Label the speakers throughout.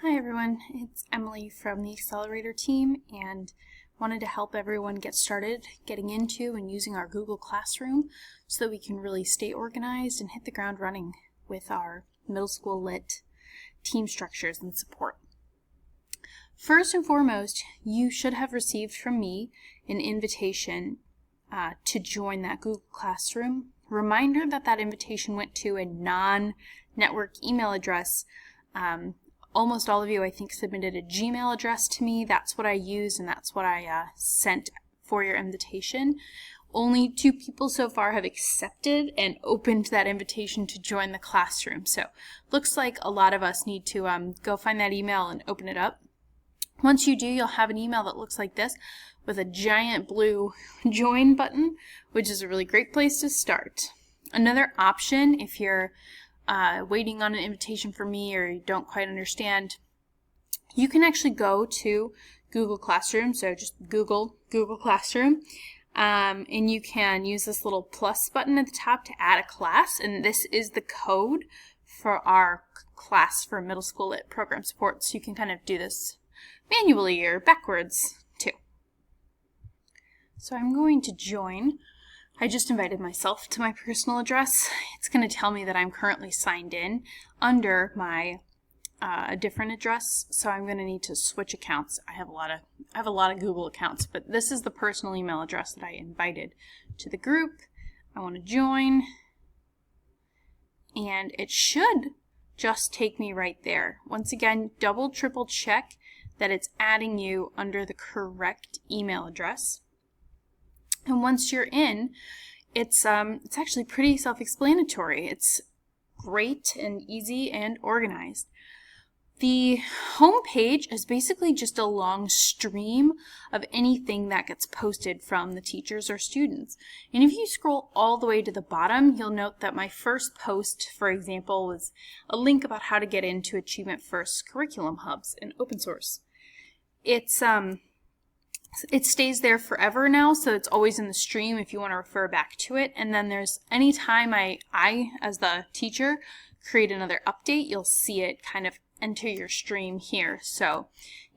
Speaker 1: Hi everyone, it's Emily from the Accelerator team and wanted to help everyone get started getting into and using our Google Classroom so that we can really stay organized and hit the ground running with our middle school lit team structures and support. First and foremost, you should have received from me an invitation to join that Google Classroom. Reminder that invitation went to a non-network email address. Almost all of you, I think, submitted a Gmail address to me. That's what I used, and that's what I sent for your invitation. Only 2 people so far have accepted and opened that invitation to join the classroom. So looks like a lot of us need to go find that email and open it up. Once you do, you'll have an email that looks like this with a giant blue join button, which is a really great place to start. Another option, if you're waiting on an invitation from me or you don't quite understand, you can actually go to Google Classroom. So just Google Classroom, and you can use this little plus button at the top to add a class, and this is the code for our class for middle school lit program support. So you can kind of do this manually or backwards too. So I'm going to join. I just invited myself to my personal address. It's going to tell me that I'm currently signed in under my different address, so I'm going to need to switch accounts. I have a lot of Google accounts, but this is the personal email address that I invited to the group. I want to join, and it should just take me right there. Once again, triple check that it's adding you under the correct email address. And once you're in, it's actually pretty self-explanatory. It's great and easy and organized. The home page is basically just a long stream of anything that gets posted from the teachers or students. And if you scroll all the way to the bottom, you'll note that my first post, for example, was a link about how to get into Achievement First curriculum hubs in open source. It stays there forever now, so it's always in the stream if you want to refer back to it. And then there's anytime I as the teacher, create another update, you'll see it kind of enter your stream here. So,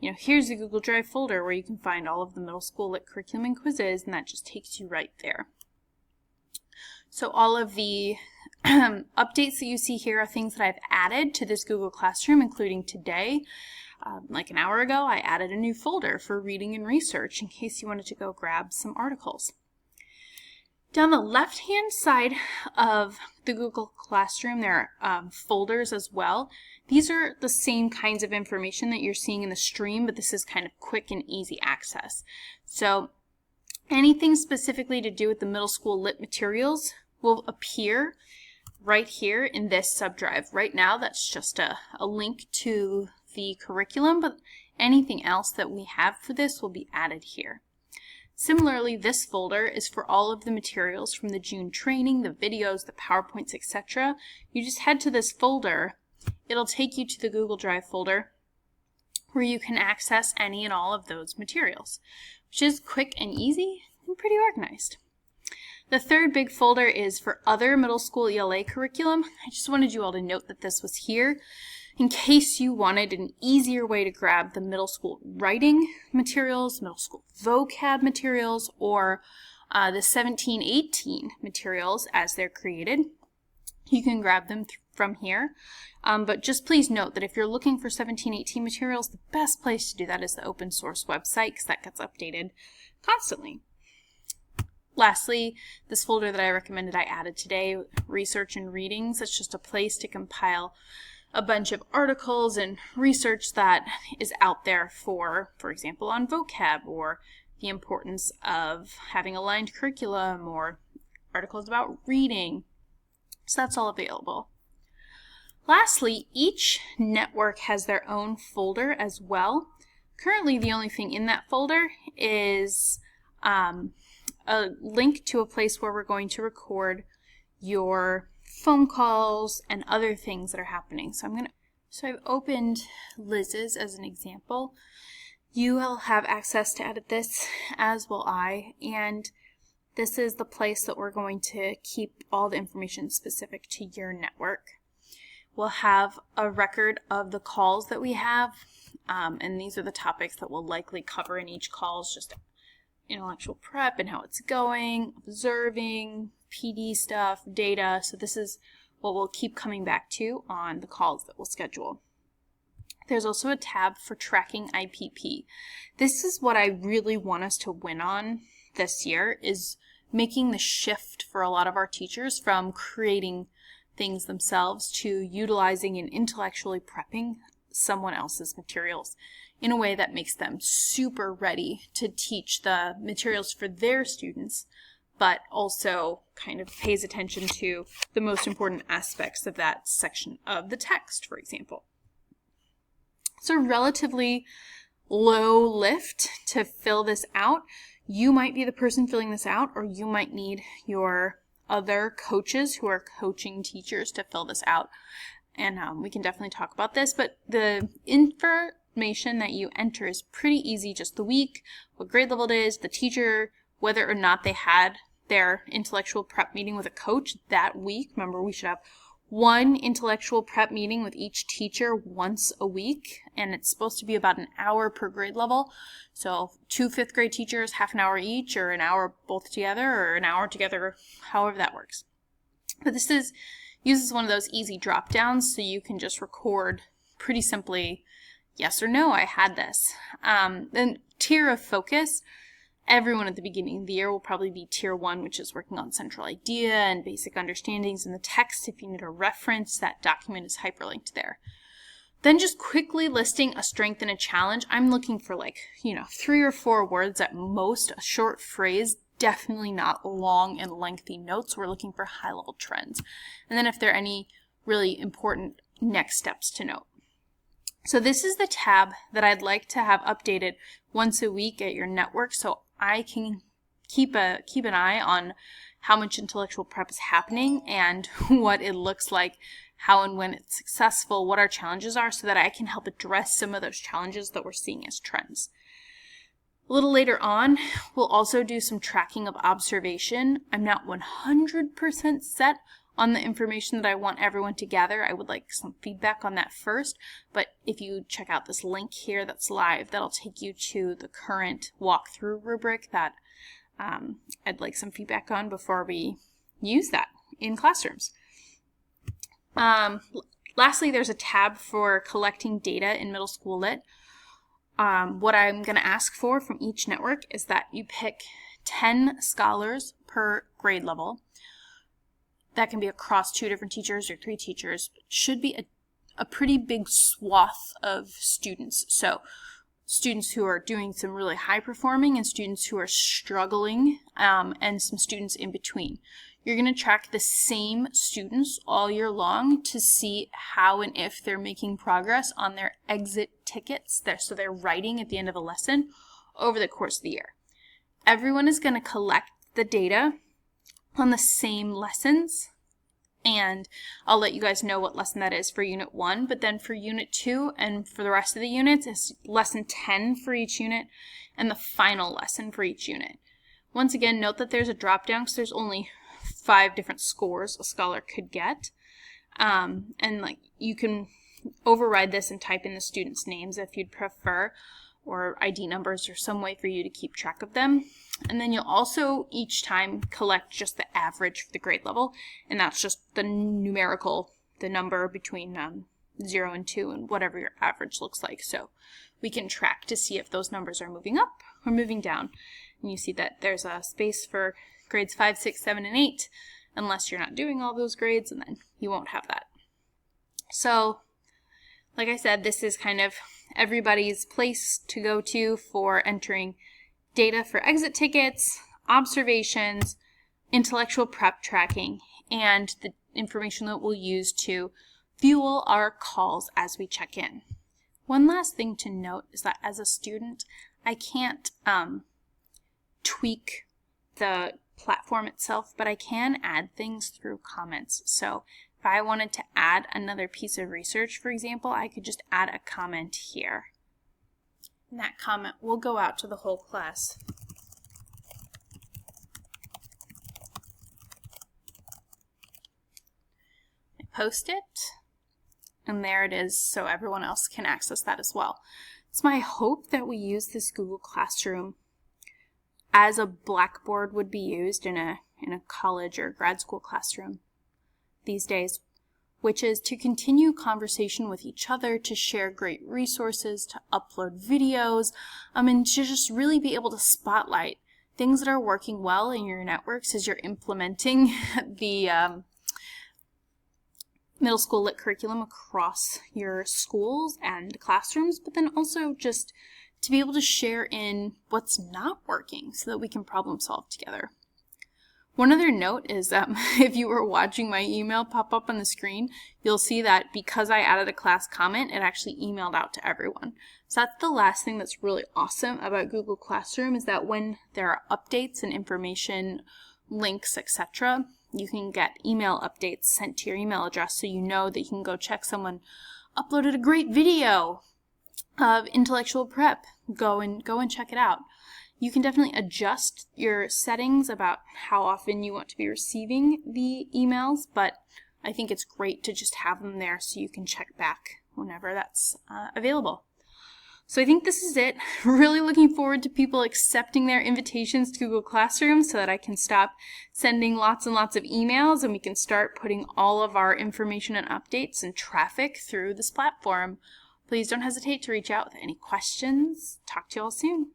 Speaker 1: here's the Google Drive folder where you can find all of the middle school lit curriculum and quizzes, and that just takes you right there. So all of the updates that you see here are things that I've added to this Google Classroom, including today. Like an hour ago, I added a new folder for reading and research in case you wanted to go grab some articles. Down the left-hand side of the Google Classroom, there are folders as well. These are the same kinds of information that you're seeing in the stream, but this is kind of quick and easy access. So anything specifically to do with the middle school lit materials will appear right here in this subdrive. Right now, that's just a link to the curriculum, but anything else that we have for this will be added here. Similarly, this folder is for all of the materials from the June training, the videos, the PowerPoints, etc. You just head to this folder. It'll take you to the Google Drive folder where you can access any and all of those materials, which is quick and easy and pretty organized. The third big folder is for other middle school ELA curriculum. I just wanted you all to note that this was here in case you wanted an easier way to grab the middle school writing materials, middle school vocab materials, or the 17-18 materials as they're created. You can grab them from here. But just please note that if you're looking for 17-18 materials, the best place to do that is the open source website because that gets updated constantly. Lastly, this folder that I recommended I added today, Research and Readings, it's just a place to compile a bunch of articles and research that is out there for example, on vocab or the importance of having aligned curriculum or articles about reading. So that's all available. Lastly, each network has their own folder as well. Currently, the only thing in that folder is a link to a place where we're going to record your phone calls and other things that are happening. So I've opened Liz's as an example. You will have access to edit this, as will I, and this is the place that we're going to keep all the information specific to your network. we'll have a record of the calls that we have, and these are the topics that we'll likely cover in each call, just intellectual prep and how it's going, observing, PD stuff, data. So this is what we'll keep coming back to on the calls that we'll schedule. There's also a tab for tracking IPP. This is what I really want us to win on this year, is making the shift for a lot of our teachers from creating things themselves to utilizing and intellectually prepping someone else's materials in a way that makes them super ready to teach the materials for their students, but also kind of pays attention to the most important aspects of that section of the text, for example. It's a relatively low lift to fill this out. You might be the person filling this out, or you might need your other coaches who are coaching teachers to fill this out. And we can definitely talk about this, but the information that you enter is pretty easy. Just the week, what grade level it is, the teacher, whether or not they had their intellectual prep meeting with a coach that week. Remember, we should have one intellectual prep meeting with each teacher once a week, and it's supposed to be about an hour per grade level. So 2 5th grade teachers, half an hour each, or an hour both together, or an hour together, however that works. But this uses one of those easy drop downs, so you can just record pretty simply yes or no, I had this. Then tier of focus. Everyone at the beginning of the year will probably be tier 1, which is working on central idea and basic understandings in the text. If you need a reference, that document is hyperlinked there. Then just quickly listing a strength and a challenge. I'm looking for 3 or 4 words at most, a short phrase, definitely not long and lengthy notes. We're looking for high-level trends. And then if there are any really important next steps to note. So this is the tab that I'd like to have updated once a week at your network, so I can keep an eye on how much intellectual prep is happening and what it looks like, how and when it's successful, what our challenges are, so that I can help address some of those challenges that we're seeing as trends. A little later on, we'll also do some tracking of observation. I'm not 100% set on the information that I want everyone to gather. I would like some feedback on that first, but if you check out this link here that's live, that'll take you to the current walkthrough rubric that I'd like some feedback on before we use that in classrooms. Lastly, there's a tab for collecting data in middle school lit. What I'm going to ask for from each network is that you pick 10 scholars per grade level. That can be across 2 different teachers or 3 teachers. It should be a pretty big swath of students. So students who are doing some really high performing and students who are struggling, and some students in between. You're going to track the same students all year long to see how and if they're making progress on their exit tickets. So they're writing at the end of a lesson over the course of the year. Everyone is going to collect the data on the same lessons, and I'll let you guys know what lesson that is for Unit 1, but then for Unit 2 and for the rest of the units, it's Lesson 10 for each unit and the final lesson for each unit. Once again, note that there's a drop down because there's only 5 different scores a scholar could get, and you can override this and type in the students' names if you'd prefer, or ID numbers, or some way for you to keep track of them. And then you'll also each time collect just the average for the grade level, and that's just the numerical, the number between 0 and 2 and whatever your average looks like. So we can track to see if those numbers are moving up or moving down. And you see that there's a space for grades 5, 6, 7, and 8, unless you're not doing all those grades, and then you won't have that. So like I said, this is kind of everybody's place to go to for entering data for exit tickets, observations, intellectual prep tracking, and the information that we'll use to fuel our calls as we check in. One last thing to note is that as a student, I can't tweak the platform itself, but I can add things through comments. So if I wanted to add another piece of research, for example, I could just add a comment here. And that comment will go out to the whole class. I post it, and there it is so everyone else can access that as well. It's my hope that we use this Google Classroom as a Blackboard would be used in a college or grad school classroom these days, which is to continue conversation with each other, to share great resources, to upload videos, and to just really be able to spotlight things that are working well in your networks as you're implementing the middle school lit curriculum across your schools and classrooms, but then also just to be able to share in what's not working so that we can problem solve together. One other note is if you were watching my email pop up on the screen, you'll see that because I added a class comment, it actually emailed out to everyone. So that's the last thing that's really awesome about Google Classroom, is that when there are updates and information, links, etc., you can get email updates sent to your email address, so you know that you can go check someone uploaded a great video of intellectual prep. Go and check it out. You can definitely adjust your settings about how often you want to be receiving the emails, but I think it's great to just have them there so you can check back whenever that's available. So I think this is it. Really looking forward to people accepting their invitations to Google Classroom so that I can stop sending lots and lots of emails and we can start putting all of our information and updates and traffic through this platform. Please don't hesitate to reach out with any questions. Talk to you all soon.